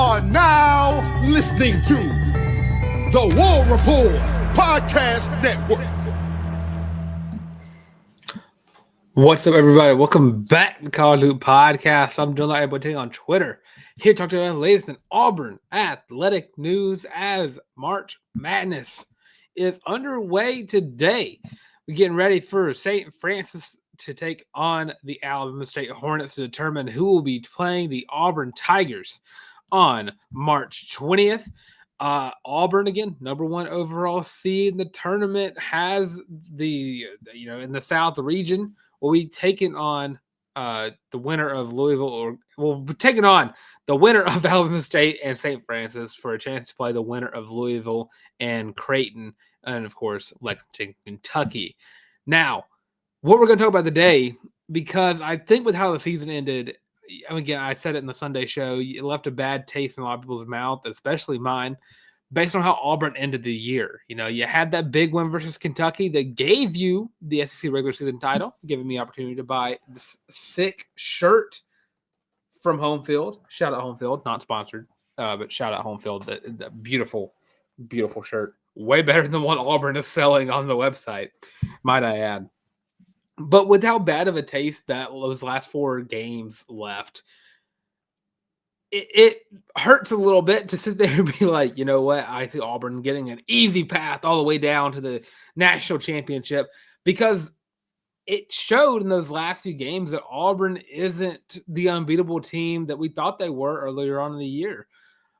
are now listening to the War Report Podcast Network. What's up, everybody? Welcome back to the College Loop Podcast. I'm John Larck on Twitter. Here to talk to you about the latest in Auburn athletic news as March Madness is underway today. We're getting ready for St. Francis to take on the Alabama State Hornets to determine who will be playing the Auburn Tigers on March 20th. Auburn, again, number one overall seed in the tournament, has in the South region, will be taking on the winner of Louisville, taking on the winner of Alabama State and St. Francis for a chance to play the winner of Louisville and Creighton, and of course, Lexington, Kentucky. Now, what we're going to talk about today, because I think with how the season ended, again, I said it in the Sunday show, it left a bad taste in a lot of people's mouth, especially mine, based on how Auburn ended the year. You know, you had that big win versus Kentucky that gave you the SEC regular season title, giving me the opportunity to buy this sick shirt from Home Field. Shout out Home Field, not sponsored, but shout out Home Field. The beautiful, beautiful shirt. Way better than the one Auburn is selling on the website, might I add. But with how bad of a taste that those last four games left, it hurts a little bit to sit there and be like, you know what, I see Auburn getting an easy path all the way down to the national championship, because it showed in those last few games that Auburn isn't the unbeatable team that we thought they were earlier on in the year.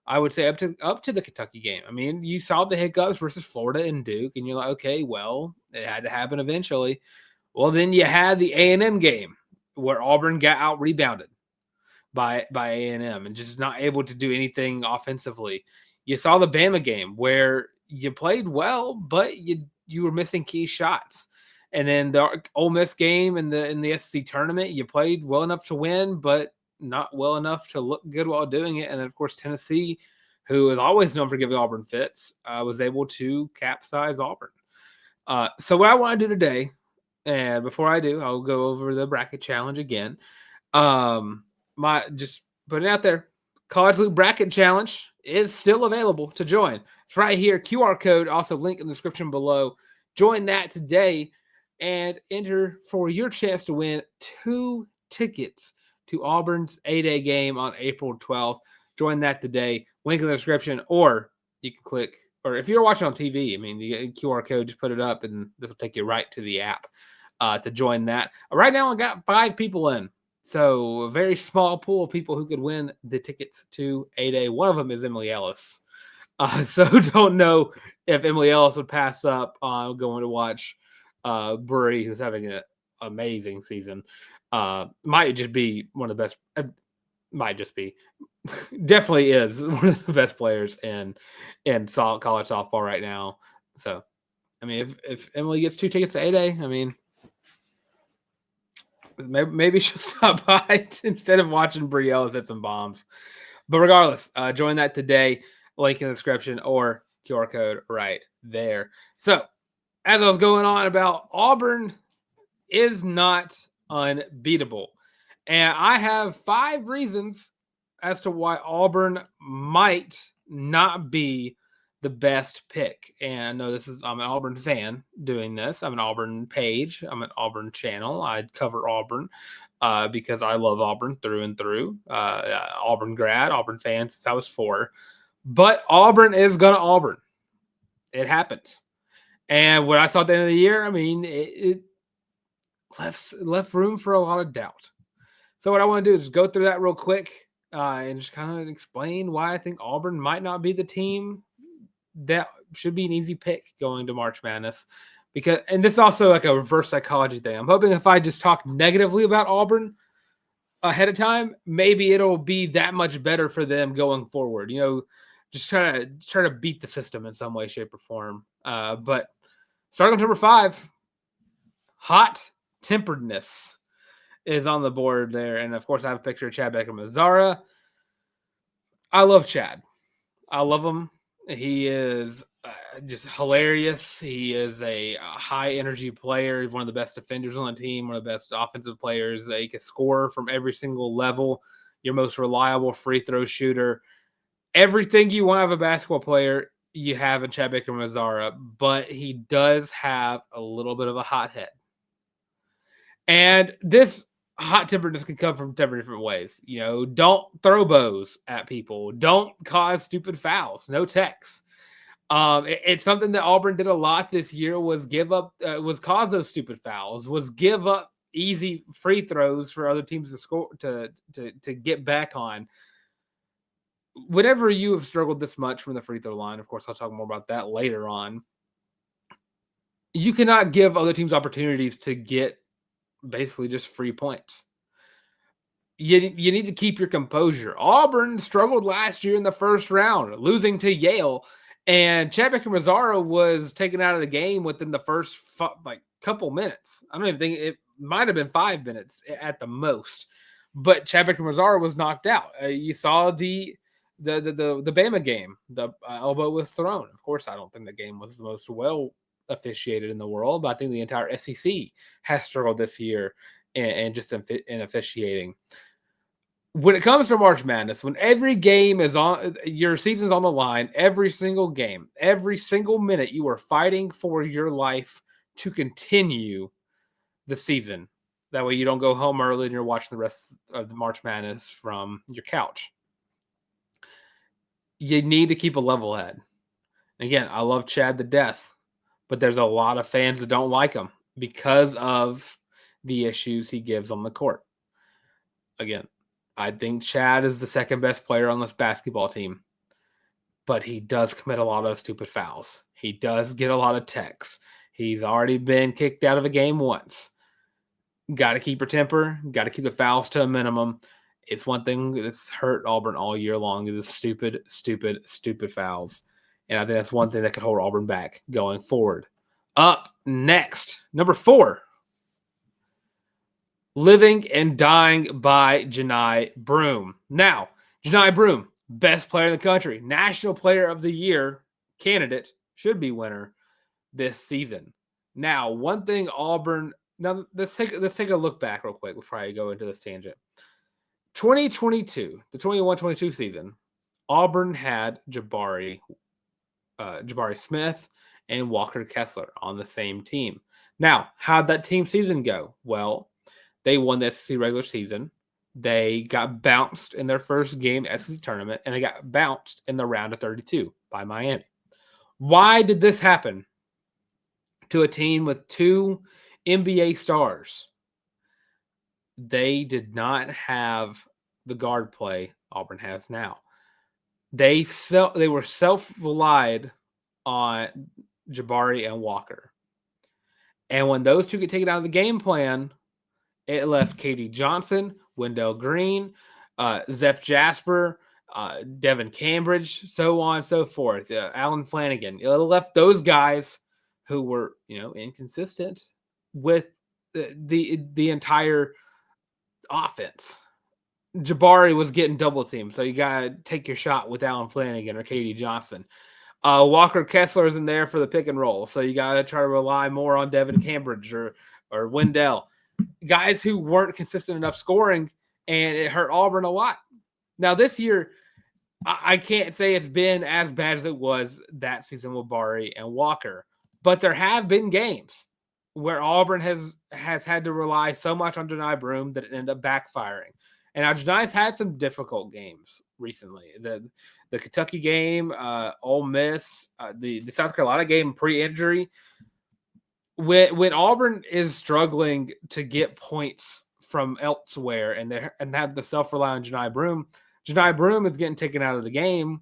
I would say up to the Kentucky game. I mean, you saw the hiccups versus Florida and Duke, and you're like, okay, well, it had to happen eventually. Well, then you had the A&M game where Auburn got out-rebounded by A&M and just not able to do anything offensively. You saw the Bama game where you played well, but you were missing key shots. And then the Ole Miss game in the SEC tournament, you played well enough to win, but not well enough to look good while doing it. And then, of course, Tennessee, who is always known for giving Auburn fits, was able to capsize Auburn. So what I want to do today, and before I do, I'll go over the bracket challenge again. Just putting it out there, College Loop Bracket Challenge is still available to join. It's right here, QR code, also link in the description below. Join that today and enter for your chance to win 2 tickets to Auburn's A-Day game on April 12th. Join that today. Link in the description, or you can click, or if you're watching on TV, I mean, the QR code, just put it up, and this will take you right to the app to join that. Right now, I got 5 people in. So a very small pool of people who could win the tickets to A-Day. One of them is Emily Ellis. So don't know if Emily Ellis would pass up on going to watch Bree, who's having an amazing season. Might just be one of the best. Might just be. Definitely is one of the best players in college softball right now. So, I mean, if Emily gets 2 tickets to A-Day, I mean, maybe she'll stop by instead of watching Bree Ellis hit some bombs. But regardless, join that today. Link in the description or QR code right there. So, as I was going on about, Auburn is not unbeatable. And I have 5 reasons as to why Auburn might not be the best pick. And I know I'm an Auburn fan doing this. I'm an Auburn page. I'm an Auburn channel. I cover Auburn because I love Auburn through and through. Auburn grad, Auburn fan since I was 4. But Auburn is going to Auburn. It happens. And what I saw at the end of the year, I mean, it left room for a lot of doubt. So what I want to do is go through that real quick and just kind of explain why I think Auburn might not be the team that should be an easy pick going to March Madness. And this is also like a reverse psychology thing. I'm hoping if I just talk negatively about Auburn ahead of time, maybe it'll be that much better for them going forward. You know, just try to beat the system in some way, shape, or form. But starting with number 5, hot temperedness is on the board there. And of course, I have a picture of Chad Becker-Mazzara. I love Chad. I love him. He is just hilarious. He is a high energy player. He's one of the best defenders on the team, one of the best offensive players. He can score from every single level. Your most reliable free throw shooter. everything you want of a basketball player, you have in Chad Baker-Mazara, but he does have a little bit of a hot head. And this hot temperedness can come from different ways. Don't throw bows at people. Don't cause stupid fouls. No techs. It's something that Auburn did a lot this year was cause those stupid fouls, was give up easy free throws for other teams to score to get back on. Whenever you have struggled this much from the free throw line, of course, I'll talk more about that later on. You cannot give other teams opportunities to get basically just free points. You need to keep your composure. Auburn struggled last year in the first round, losing to Yale, and Chad Baker-Mazara was taken out of the game within the first couple minutes. I don't even think it might have been 5 minutes at the most, but Chad Baker-Mazara was knocked out. You saw the Bama game. The elbow was thrown. Of course, I don't think the game was the most well officiated in the world, but I think the entire SEC has struggled this year and just in officiating. When it comes to March Madness, when every game is on, your season's on the line, every single game, every single minute, you are fighting for your life to continue the season. That way you don't go home early and you're watching the rest of the March Madness from your couch. You need to keep a level head. Again, I love Chad to death, but there's a lot of fans that don't like him because of the issues he gives on the court. Again, I think Chad is the second best player on this basketball team, but he does commit a lot of stupid fouls. He does get a lot of techs. He's already been kicked out of a game once. Got to keep your temper. Got to keep the fouls to a minimum. It's one thing that's hurt Auburn all year long is stupid fouls. And I think that's one thing that could hold Auburn back going forward. Up next, number 4. Living and Dying by Johni Broome. Now, Johni Broome, best player in the country, National Player of the Year candidate, should be winner this season. Now, one thing Auburn. Now, let's take a look back real quick before I go into this tangent. 2022, the 21-22 season, Auburn had Jabari Smith and Walker Kessler on the same team. Now, how'd that team season go? Well, they won the SEC regular season. They got bounced in their first game SEC tournament, and they got bounced in the round of 32 by Miami. Why did this happen to a team with 2 NBA stars? They did not have the guard play Auburn has now. They were self-relied on Jabari and Walker. And when those two get taken out of the game plan, it left K.D. Johnson, Wendell Green, Zep Jasper, Devin Cambridge, so on and so forth, Alan Flanagan. It left those guys who were, inconsistent with the entire offense. Jabari was getting double teamed, so you got to take your shot with Alan Flanagan or K.D. Johnson. Walker Kessler is in there for the pick and roll, so you got to try to rely more on Devin Cambridge or Wendell. Guys who weren't consistent enough scoring, and it hurt Auburn a lot. Now, this year, I can't say it's been as bad as it was that season with Bari and Walker, but there have been games where Auburn has had to rely so much on Johni Broome that it ended up backfiring. And now Johni's had some difficult games recently. The Kentucky game, Ole Miss, the South Carolina game pre-injury. When Auburn is struggling to get points from elsewhere and have the self-reliance on Johni Broome is getting taken out of the game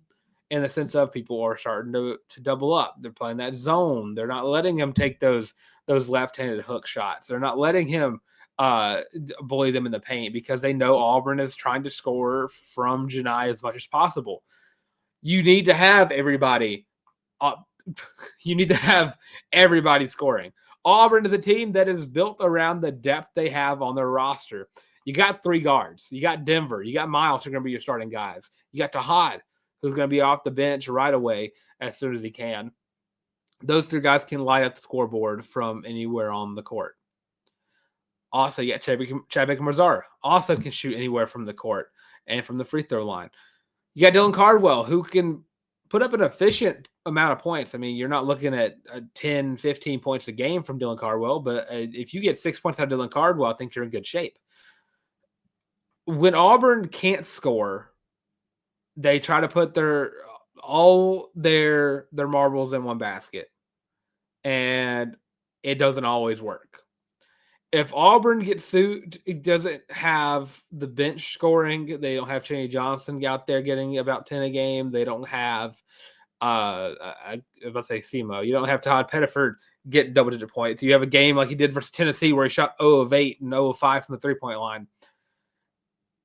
in the sense of people are starting to double up. They're playing that zone. They're not letting him take those left-handed hook shots. They're not letting him bully them in the paint because they know Auburn is trying to score from Johni as much as possible. You need to have everybody. You need to have everybody scoring. Auburn is a team that is built around the depth they have on their roster. You got 3 guards. You got Denver. You got Miles, who are going to be your starting guys. You got Tahad, who's going to be off the bench right away as soon as he can. Those 3 guys can light up the scoreboard from anywhere on the court. Also, you got Chad Baker-Mazara. Also can shoot anywhere from the court and from the free throw line. You got Dylan Cardwell, who can put up an efficient amount of points. I mean, you're not looking at 10, 15 points a game from Dylan Cardwell, but if you get 6 points out of Dylan Cardwell, I think you're in good shape. When Auburn can't score, they try to put all their marbles in one basket, and it doesn't always work. If Auburn gets sued, it doesn't have the bench scoring. They don't have Chaney Johnson out there getting about 10 a game. They don't have, let's say SEMO. You don't have Todd Pettiford getting double-digit points. You have a game like he did versus Tennessee where he shot 0 of 8 and 0 of 5 from the three-point line.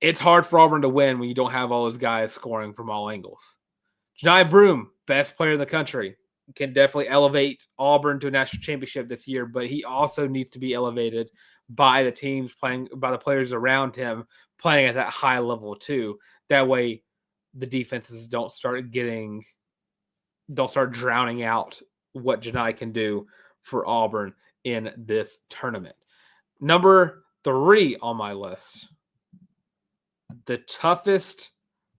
It's hard for Auburn to win when you don't have all those guys scoring from all angles. Janai Broome, best player in the country, can definitely elevate Auburn to a national championship this year, but he also needs to be elevated by the teams playing, by the players around him playing at that high level too. That way the defenses don't start drowning out what Janai can do for Auburn in this tournament. Number 3 on my list, the toughest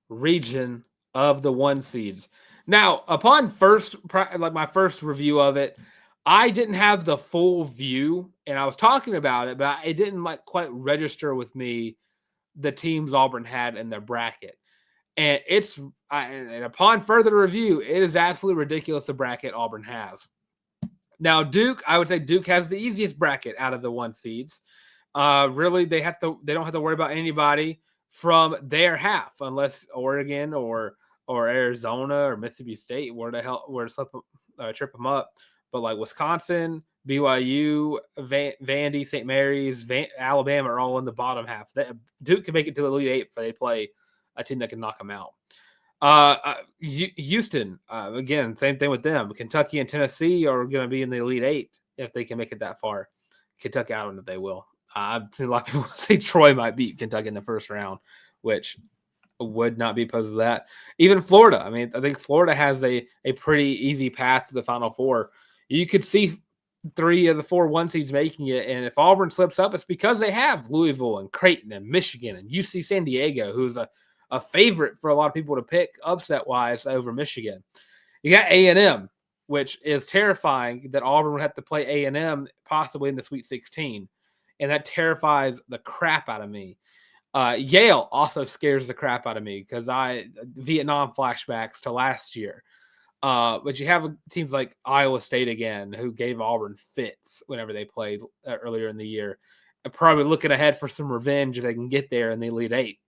region of the 1 seeds. Now, upon my first review of it, I didn't have the full view, and I was talking about it, but it didn't quite register with me the teams Auburn had in their bracket. And and upon further review, it is absolutely ridiculous the bracket Auburn has. Now, Duke, I would say Duke has the easiest bracket out of the 1 seeds. Really, they don't have to worry about anybody from their half, unless Oregon or Arizona or Mississippi State were to trip them up. But like Wisconsin, BYU, Vandy, St. Mary's, Alabama are all in the bottom half. Duke can make it to the Elite Eight if they play a team that can knock them out. Houston, again, same thing with them. Kentucky and Tennessee are going to be in the Elite Eight if they can make it that far. Kentucky, I don't know if they will. I've seen a lot of people say Troy might beat Kentucky in the first round, which would not be opposed to that. Even Florida. I mean, I think Florida has a pretty easy path to the Final Four. You could see 3 of the 4 1 seeds making it, and if Auburn slips up, it's because they have Louisville and Creighton and Michigan and UC San Diego, who's a favorite for a lot of people to pick upset-wise over Michigan. You got A&M, which is terrifying that Auburn would have to play A&M possibly in the Sweet 16, and that terrifies the crap out of me. Yale also scares the crap out of me because Vietnam flashbacks to last year. But you have teams like Iowa State again, who gave Auburn fits whenever they played earlier in the year. And probably looking ahead for some revenge if they can get there in the Elite Eight.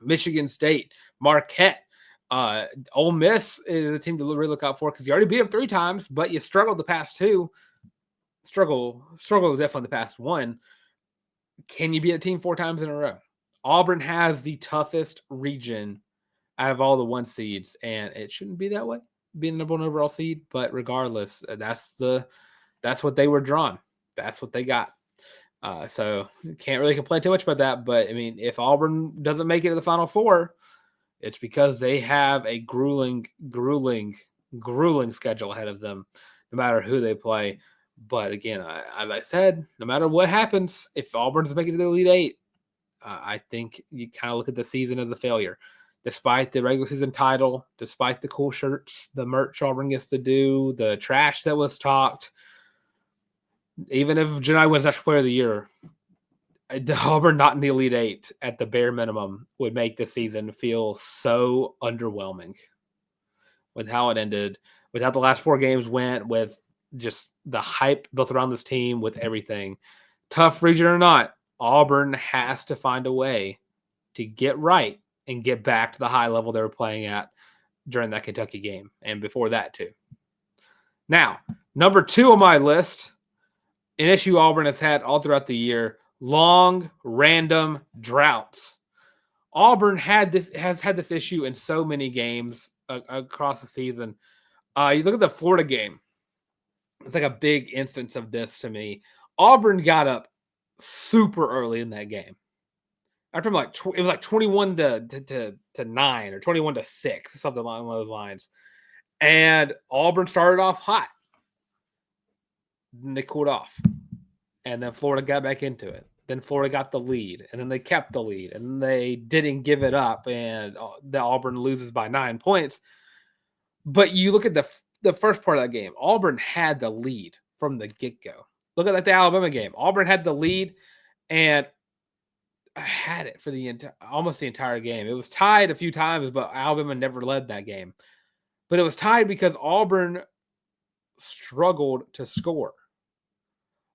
Michigan State, Marquette. Ole Miss is a team to really look out for because you already beat them 3 times, but you struggled the past 2. Struggle was definitely the past 1. Can you beat a team 4 times in a row? Auburn has the toughest region out of all the 1 seeds, and it shouldn't be that way, being the number 1 overall seed. But regardless, that's what they were drawn. That's what they got. So can't really complain too much about that. But I mean, if Auburn doesn't make it to the Final Four, it's because they have a grueling schedule ahead of them, no matter who they play. But again, as I said, no matter what happens, if Auburn doesn't make it to the Elite Eight, I think you kind of look at the season as a failure. Despite the regular season title, despite the cool shirts, the merch Auburn gets to do, the trash that was talked, even if Janai wins National Player of the Year, Auburn not in the Elite Eight at the bare minimum would make the season feel so underwhelming with how it ended, with how the last 4 games went, with just the hype built around this team, with everything. Tough region or not, Auburn has to find a way to get right and get back to the high level they were playing at during that Kentucky game and before that too. Now, number 2 on my list, an issue Auburn has had all throughout the year: long, random droughts. Auburn has had this issue in so many games across the season. You look at the Florida game; it's like a big instance of this to me. Auburn got up super early in that game. After it was like 21 to 9 or 21 to 6, something along those lines. And Auburn started off hot. Then they cooled off. And then Florida got back into it. Then Florida got the lead, and then they kept the lead, and they didn't give it up, and the Auburn loses by 9 points. But you look at the first part of that game, Auburn had the lead from the get-go. Look at the Alabama game. Auburn had the lead and had it for almost the entire game. It was tied a few times, but Alabama never led that game. But it was tied because Auburn struggled to score.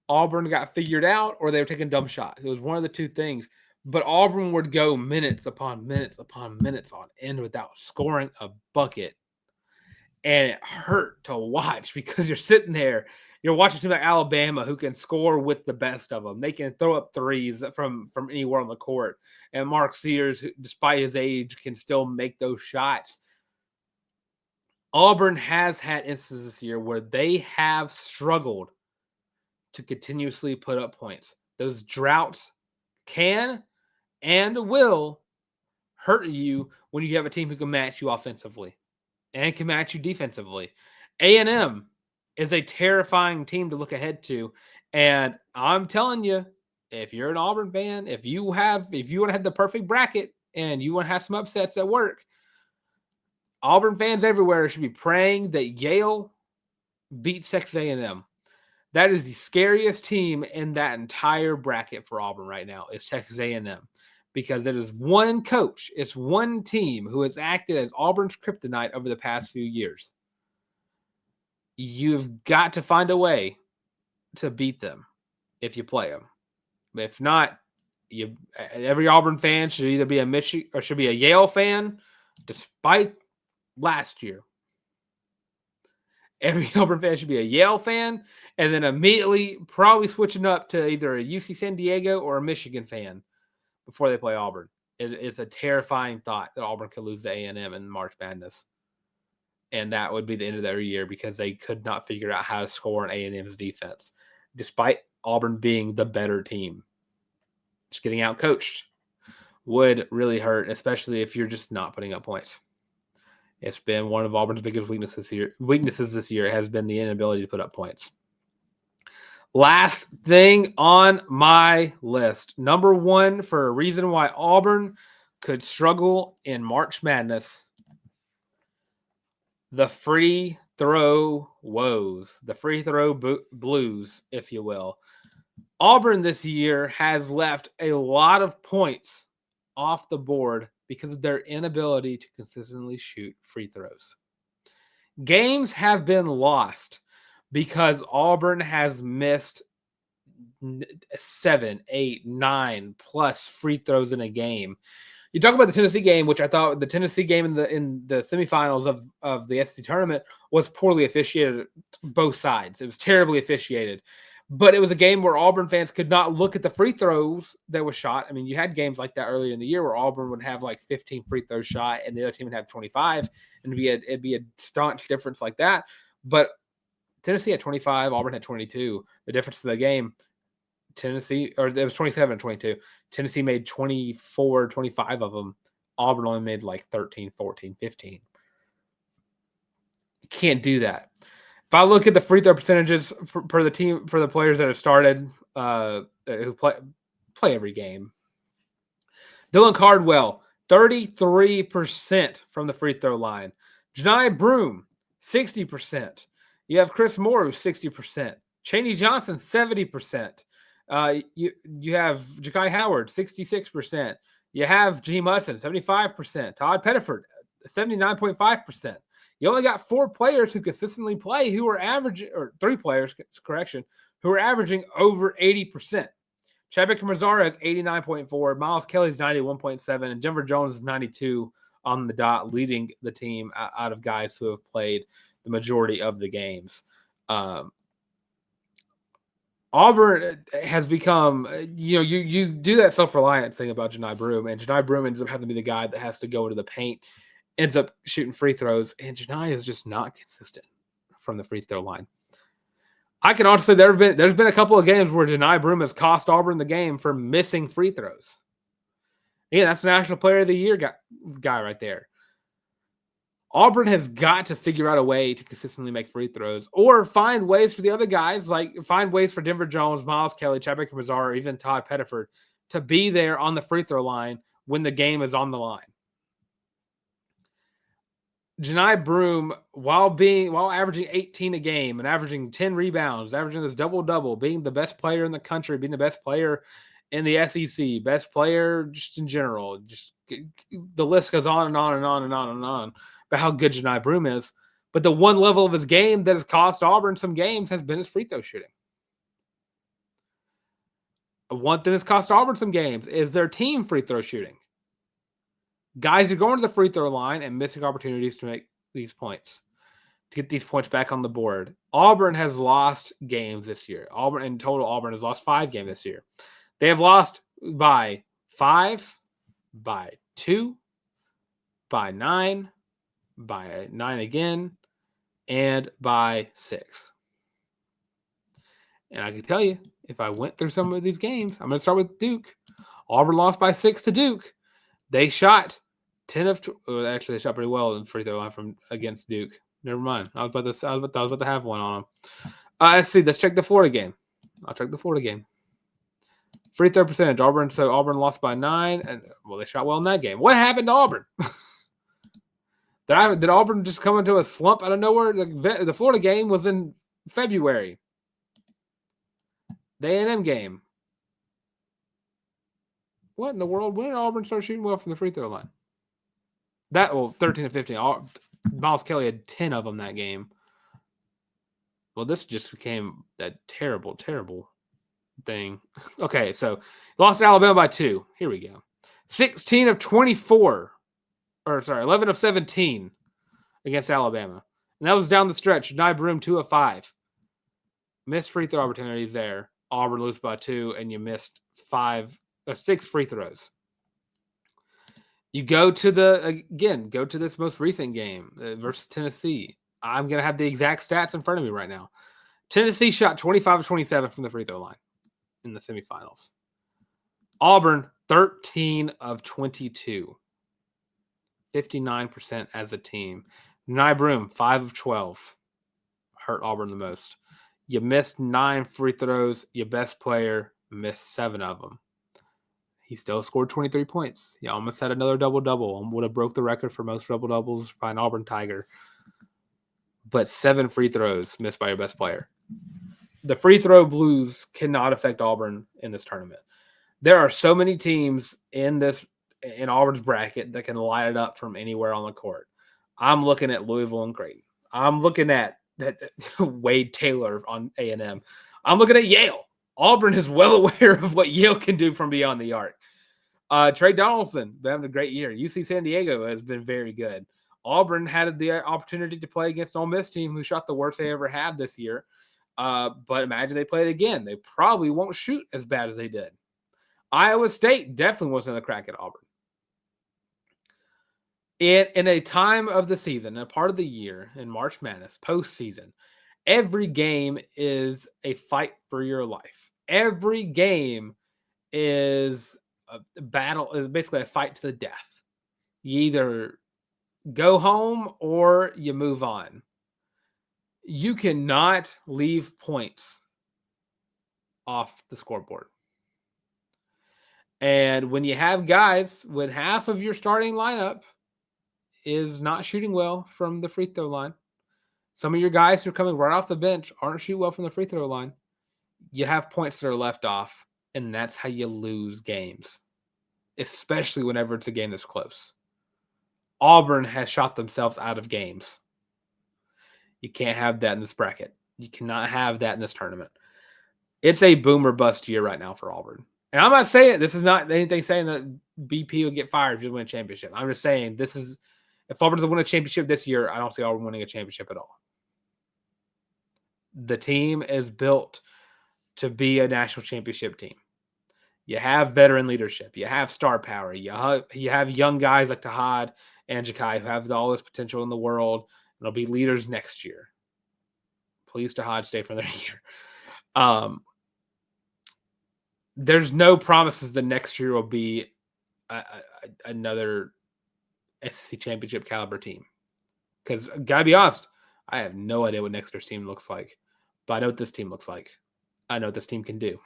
Auburn got figured out, or they were taking dumb shots. It was one of the two things. But Auburn would go minutes upon minutes upon minutes on end without scoring a bucket. And it hurt to watch because you're sitting there, you're watching a team like Alabama who can score with the best of them. They can throw up threes from anywhere on the court. And Mark Sears, despite his age, can still make those shots. Auburn has had instances this year where they have struggled to continuously put up points. Those droughts can and will hurt you when you have a team who can match you offensively and can match you defensively. A&M is a terrifying team to look ahead to. And I'm telling you, if you're an Auburn fan, if you want to have the perfect bracket and you want to have some upsets at work, Auburn fans everywhere should be praying that Yale beats Texas A&M. That is the scariest team in that entire bracket for Auburn right now is Texas A&M, because it is one coach, it's one team who has acted as Auburn's kryptonite over the past few years. You've got to find a way to beat them if you play them. If not, every Auburn fan should either be a Michigan or should be a Yale fan, despite last year. Every Auburn fan should be a Yale fan, and then immediately probably switching up to either a UC San Diego or a Michigan fan before they play Auburn. It's a terrifying thought that Auburn could lose to A&M in March Madness. And that would be the end of their year because they could not figure out how to score on A&M's defense, despite Auburn being the better team. Just getting out-coached would really hurt, especially if you're just not putting up points. It's been one of Auburn's biggest weaknesses this year has been the inability to put up points. Last thing on my list, number one, for a reason why Auburn could struggle in March Madness, the free throw woes, the free throw blues, if you will. Auburn this year has left a lot of points off the board because of their inability to consistently shoot free throws. Games have been lost because Auburn has missed 7, 8, 9 plus free throws in a game. You talk about the Tennessee game, which I thought the Tennessee game in the semifinals of the SEC tournament was poorly officiated both sides. It was terribly officiated. But it was a game where Auburn fans could not look at the free throws that were shot. I mean, you had games like that earlier in the year where Auburn would have like 15 free throws shot and the other team would have 25, and it'd be a staunch difference like that. But Tennessee had 25, Auburn had 22. The difference in the game, Tennessee, or it was 27 and 22. Tennessee made 24, 25 of them. Auburn only made like 13, 14, 15. You can't do that. If I look at the free throw percentages for the team, for the players that have started, who play every game, Dylan Cardwell, 33% from the free throw line. Janai Broome, 60%. You have Chris Moore, who's 60%. Chaney Johnson, 70%. You have Ja'Kai Howard, 66%. You have Jaheim Hudson, 75%. Todd Pettiford, 79.5%. You only got 4 players who consistently play who are averaging, or 3 players, correction, who are averaging over 80%. Chadwick Mazzara is 89.4, Miles Kelly's 91.7, and Denver Jones is 92 on the dot, leading the team out of guys who have played the majority of the games. Auburn has become, you do that self-reliant thing about Janai Broome, and Janai Broome ends up having to be the guy that has to go into the paint, ends up shooting free throws, and Janai is just not consistent from the free throw line. I can honestly, there's been a couple of games where Janai Broome has cost Auburn the game for missing free throws. Yeah, that's the National Player of the Year guy right there. Auburn has got to figure out a way to consistently make free throws or find ways for the other guys, like find ways for Denver Jones, Miles Kelly, Chad Baker-Mazar, or even Todd Pettiford to be there on the free throw line when the game is on the line. Janai Broome, while averaging 18 a game and averaging 10 rebounds, averaging this double-double, being the best player in the country, being the best player in the SEC, best player just in general, just the list goes on and on and on and on and on about how good Janai Broome is. But the one level of his game that has cost Auburn some games has been his free throw shooting. One thing that's cost Auburn some games is their team free throw shooting. Guys are going to the free throw line and missing opportunities to make these points, to get these points back on the board. Auburn has lost games this year. Auburn has lost 5 games this year. They have lost by 5, by 2, by 9, by 9 again, and by 6. And I can tell you, if I went through some of these games, I'm going to start with Duke. Auburn lost by 6 to Duke. They shot 10 of actually they shot pretty well in free throw line from against Duke. Never mind. I was about to have one on them. Let's see. Let's check the Florida game. I'll check the Florida game. Free throw percentage. Auburn lost by 9, and they shot well in that game. What happened to Auburn? Did Auburn just come into a slump out of nowhere? The Florida game was in February. The A&M game. What in the world? When did Auburn start shooting well from the free throw line? 13 to 15. Miles Kelly had 10 of them that game. Well, this just became a terrible, terrible thing. Okay, so lost to Alabama by 2. Here we go. 16 of 24. 11 of 17 against Alabama. And that was down the stretch. Janai Broome, 2 of 5. Missed free throw opportunities there. Auburn lose by 2, and you missed 6 free throws. You go to this most recent game versus Tennessee. I'm going to have the exact stats in front of me right now. Tennessee shot 25 of 27 from the free throw line in the semifinals. Auburn, 13 of 22. 59% as a team. Janai Broome, 5 of 12. Hurt Auburn the most. You missed 9 free throws. Your best player missed 7 of them. He still scored 23 points. He almost had another double-double and would have broke the record for most double-doubles by an Auburn Tiger. But 7 free throws missed by your best player. The free throw blues cannot affect Auburn in this tournament. There are so many teams in Auburn's bracket that can light it up from anywhere on the court. I'm looking at Louisville and Creighton. I'm looking at Wade Taylor on A&M. I'm looking at Yale. Auburn is well aware of what Yale can do from beyond the arc. Trey Donaldson, been having a great year. UC San Diego has been very good. Auburn had the opportunity to play against Ole Miss team who shot the worst they ever had this year. But imagine they play it again. They probably won't shoot as bad as they did. Iowa State definitely wasn't a crack at Auburn. In a time of the season, a part of the year in March Madness, postseason, every game is a fight for your life. Every game is a battle, is basically a fight to the death. You either go home or you move on. You cannot leave points off the scoreboard. And when you have guys, when half of your starting lineup is not shooting well from the free throw line, some of your guys who are coming right off the bench aren't shooting well from the free throw line, you have points that are left off, and that's how you lose games, especially whenever it's a game that's close. Auburn has shot themselves out of games. You can't have that in this bracket. You cannot have that in this tournament. It's a boom or bust year right now for Auburn. And I'm not saying this is not anything saying that BP will get fired if you win a championship. I'm just saying this is, if Auburn doesn't win a championship this year, I don't see Auburn winning a championship at all. The team is built to be a national championship team. You have veteran leadership. You have star power. You have young guys like Tahad and Jakai who have all this potential in the world. And they'll be leaders next year. Please, Tahad, stay for another year. There's no promises the next year will be another SEC championship caliber team. Because gotta be honest, I have no idea what next year's team looks like, but I know what this team looks like. I know what this team can do.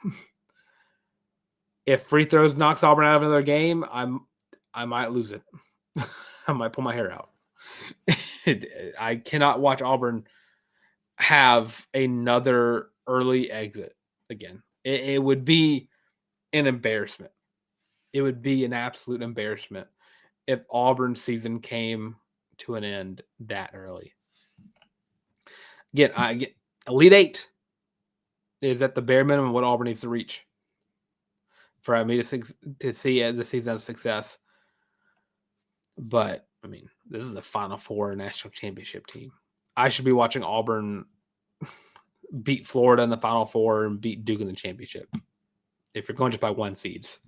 If free throws knocks Auburn out of another game, I might lose it. I might pull my hair out. I cannot watch Auburn have another early exit again. It would be an embarrassment. It would be an absolute embarrassment if Auburn's season came to an end that early. Again, I get Elite Eight is at the bare minimum what Auburn needs to reach for me to see the season of success. But I mean, this is a Final Four national championship team. I should be watching Auburn beat Florida in the Final Four and beat Duke in the championship if you're going just by one seeds.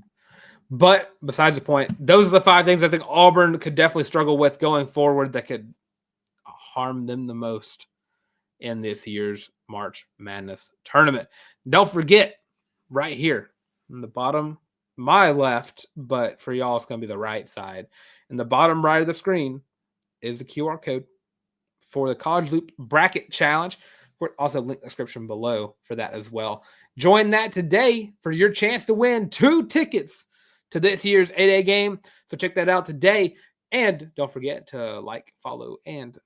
But besides the point, those are the 5 things I think Auburn could definitely struggle with going forward that could harm them the most in this year's March Madness tournament. Don't forget, right here in the bottom, my left, but for y'all, it's going to be the right side. In the bottom right of the screen is the QR code for the College Loop Bracket Challenge. We're also link description below for that as well. Join that today for your chance to win 2 tickets to this year's 8A game. So check that out today. And don't forget to like, follow, and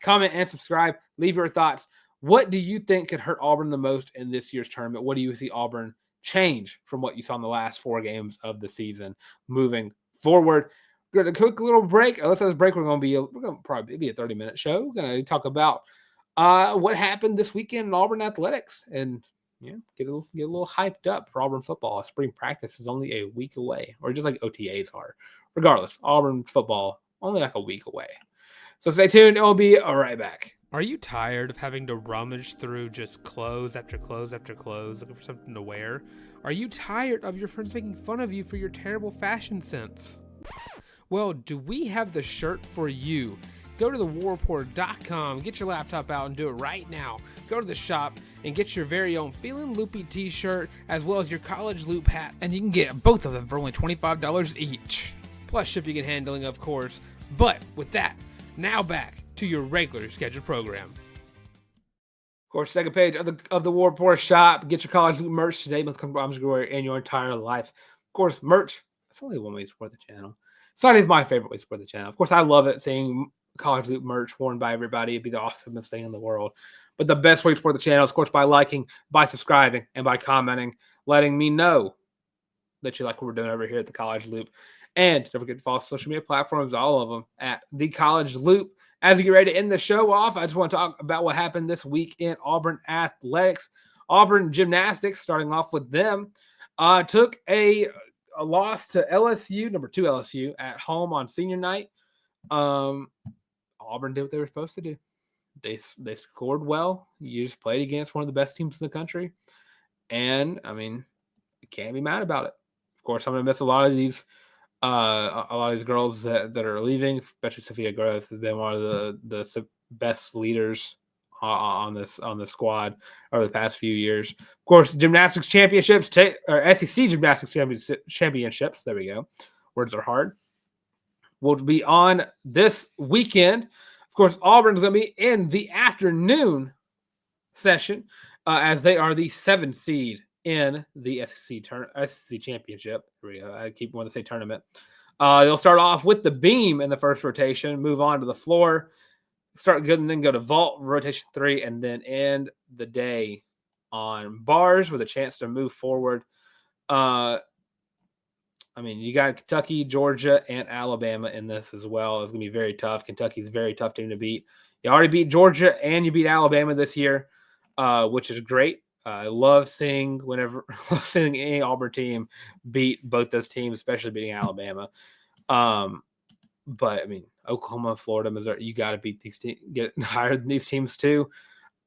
comment and subscribe. Leave your thoughts. What do you think could hurt Auburn the most in this year's tournament? What do you see Auburn change from what you saw in the last 4 games of the season moving forward? We're going to quick little break. Let's have this break. We're going to probably be a 30-minute show. We're going to talk about what happened this weekend in Auburn athletics and get a little hyped up for Auburn football. Spring practice is only a week away, or just like OTAs are. Regardless, Auburn football only like a week away. So stay tuned. We'll be right back. Are you tired of having to rummage through just clothes after clothes after clothes looking for something to wear? Are you tired of your friends making fun of you for your terrible fashion sense? Well, do we have the shirt for you? Go to thewarreport.com, get your laptop out and do it right now. Go to the shop and get your very own Feelin' Loopy t-shirt as well as your College Loop hat, and you can get both of them for only $25 each. Plus shipping and handling, of course. But with that, now back to your regular scheduled program. Of course, second page of the War Report shop. Get your College Loop merch today. Must come from Glory in your entire life. Of course, merch. It's only one way to support the channel. It's not even my favorite way to support the channel. Of course, I love it seeing College Loop merch worn by everybody. It'd be the awesomest thing in the world. But the best way to support the channel is, of course, by liking, by subscribing, and by commenting, letting me know that you like what we're doing over here at the College Loop. And don't forget to follow social media platforms, all of them, at the College Loop. As we get ready to end the show off, I just want to talk about what happened this week in Auburn athletics. Auburn gymnastics, starting off with them, took a loss to LSU, number 2 LSU, at home on senior night. Auburn did what they were supposed to do. They scored well. You just played against one of the best teams in the country. And, I mean, you can't be mad about it. Of course, I'm going to miss a lot of these girls that are leaving, especially Sophia Groth has been one of the best leaders on the squad over the past few years. Of course, gymnastics championships, or SEC gymnastics championships. There we go. Words are hard. Will be on this weekend. Of course, Auburn's going to be in the afternoon session as they are the 7th seed in the SEC championship. Here we go. I keep wanting to say tournament. They'll start off with the beam in the first rotation, move on to the floor, start good, and then go to vault rotation 3, and then end the day on bars with a chance to move forward. I mean, you got Kentucky, Georgia, and Alabama in this as well. It's going to be very tough. Kentucky's a very tough team to beat. You already beat Georgia and you beat Alabama this year, which is great. I love seeing any Auburn team beat both those teams, especially beating Alabama. But I mean, Oklahoma, Florida, Missouri, you got to beat these teams, get higher than these teams too.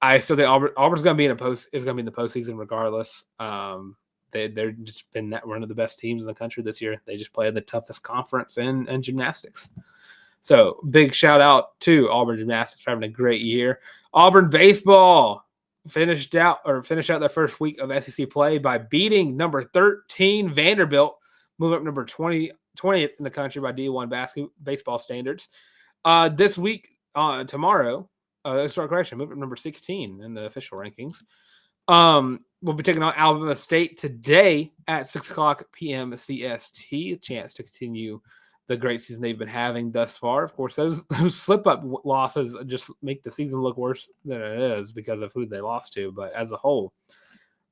I still think Auburn's going to be in the postseason regardless. They're just been one of the best teams in the country this year. They just played the toughest conference in gymnastics. So big shout out to Auburn gymnastics for having a great year. Auburn baseball finished out their first week of SEC play by beating number 13 Vanderbilt, moving up number 20th in the country by D1 baseball standards. This week, tomorrow, let's start correction. Move up number 16 in the official rankings. We'll be taking on Alabama State today at 6:00 p.m. CST. A chance to continue the great season they've been having thus far. Of course, those slip-up losses just make the season look worse than it is because of who they lost to. But as a whole,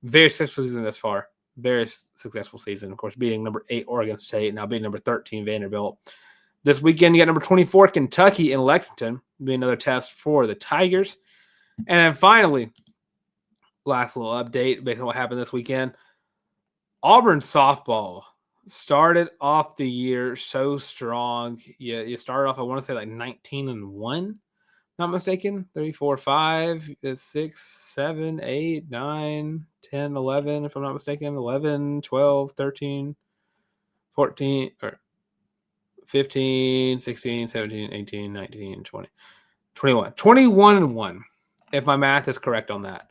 very successful season thus far. Very successful season. Of course, beating number 8 Oregon State, now beating number 13 Vanderbilt. This weekend, you got number 24 Kentucky in Lexington. Be another test for the Tigers. And then finally, last little update based on what happened this weekend. Auburn softball started off the year so strong. You started off, I want to say, like 19-1, not mistaken. 3, 4, 5, 6, 7, 8, 9, 10, 11, if I'm not mistaken. 11, 12, 13, 14, or 15, 16, 17, 18, 19, 20, 21. 21-1, if my math is correct on that.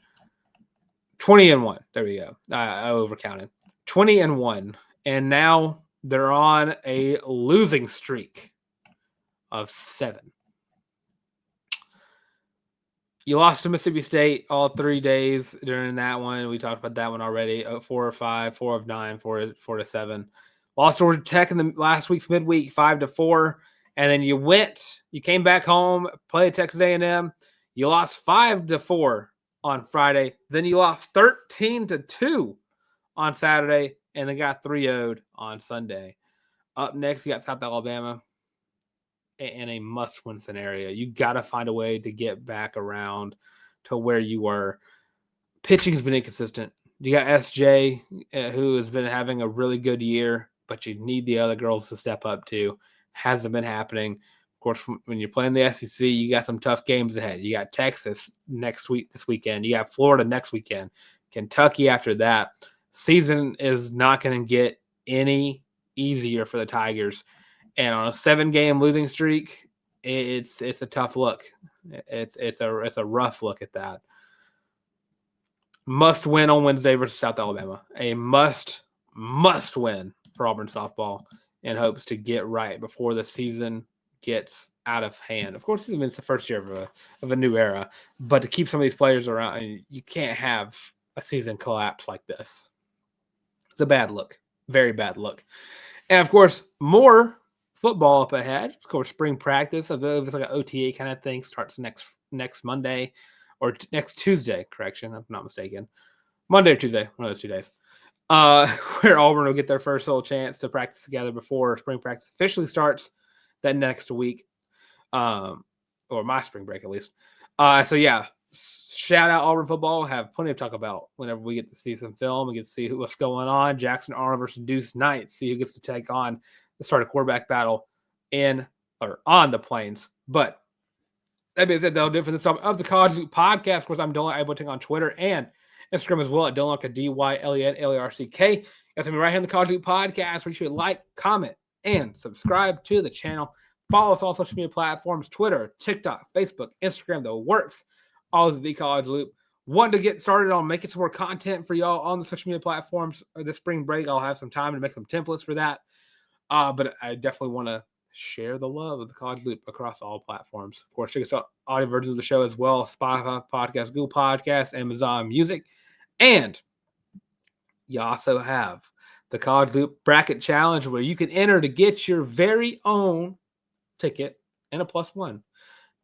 20-1. There we go. I overcounted. 20-1. And now they're on a losing streak of 7. You lost to Mississippi State all 3 days during that one. We talked about that one already. 4 of 5, 4 of 9, 4 to 7. Lost to Georgia Tech in the last week's midweek, 5-4. And then you came back home, played Texas A&M. You lost 5-4 on Friday. Then you lost 13-2 on Saturday, and then got 3-0'd on Sunday. Up next, you got South Alabama in a must-win scenario. You got to find a way to get back around to where you were. Pitching's been inconsistent. You got SJ, who has been having a really good year, but you need the other girls to step up too. Hasn't been happening. Of course, when you're playing the SEC, you got some tough games ahead. You got Texas this weekend. You got Florida next weekend. Kentucky after that. Season is not going to get any easier for the Tigers. And on a 7-game losing streak, it's a tough look. It's a rough look at that. Must win on Wednesday versus South Alabama. A must win for Auburn softball in hopes to get right before the season gets out of hand. Of course, it's the first year of a new era, but to keep some of these players around, you can't have a season collapse like this. It's a bad look, very bad look. And of course, more football up ahead. Of course, spring practice, it's like an OTA kind of thing, starts next Monday or next Tuesday. Correction, if I'm not mistaken. Monday or Tuesday, one of those 2 days. Where Auburn will get their first little chance to practice together before spring practice officially starts that next week, or my spring break at least. So yeah, shout out Auburn football. Have plenty to talk about whenever we get to see some film and get to see what's going on. Jackson Arnold versus Deuce Knight. See who gets to take on the start of quarterback battle on the Plains. But that being said, that'll do it for this time of the College Loop Podcast. Of course, I'm Dylan Ableting on Twitter and Instagram as well at Dylan Larck, DYLENLARCK. That's me right here on the College Loop Podcast. Make sure you like, comment, and subscribe to the channel. Follow us on social media platforms: Twitter, TikTok, Facebook, Instagram, the works. All of the College Loop. Want to get started on making some more content for y'all on the social media platforms this spring break. I'll have some time to make some templates for that. But I definitely want to share the love of the College Loop across all platforms. Of course, check us out audio versions of the show as well: Spotify Podcast, Google Podcasts, Amazon Music. And you also have the College Loop Bracket Challenge, where you can enter to get your very own ticket and a +1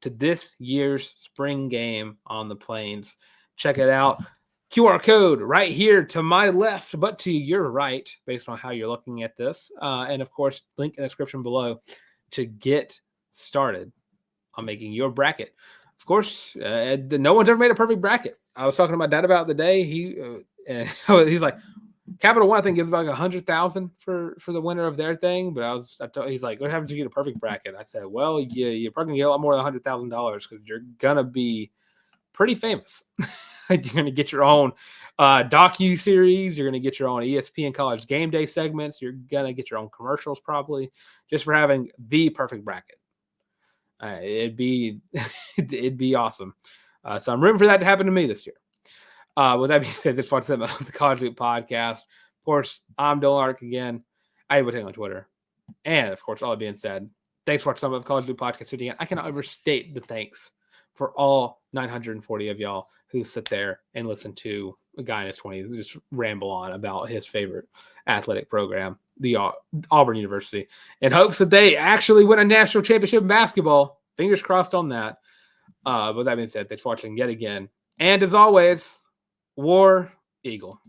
to this year's spring game on the Plains. Check it out. QR code right here to my left, but to your right, based on how you're looking at this. And of course, link in the description below to get started on making your bracket. Of course, no one's ever made a perfect bracket. I was talking to my dad about the day. He's like, Capital One, I think, gives about $100,000 for the winner of their thing. But he's like, what happens if you get a perfect bracket? I said, well, you're probably gonna get a lot more than $100,000 because you're gonna be pretty famous. You're gonna get your own docu series. You're gonna get your own ESPN College Game Day segments. You're gonna get your own commercials probably just for having the perfect bracket. It'd be awesome. So I'm rooting for that to happen to me this year. With that being said, this was the College Loop Podcast. Of course, I'm Dylan Larck again. I will take on Twitter. And of course, all that being said, Thanks for watching some of College Loop Podcast today. I cannot overstate the thanks for all 940 of y'all who sit there and listen to a guy in his 20s just ramble on about his favorite athletic program, the Auburn University, in hopes that they actually win a national championship in basketball. Fingers crossed on that. But that being said, thanks for watching yet again. And as always, War Eagle.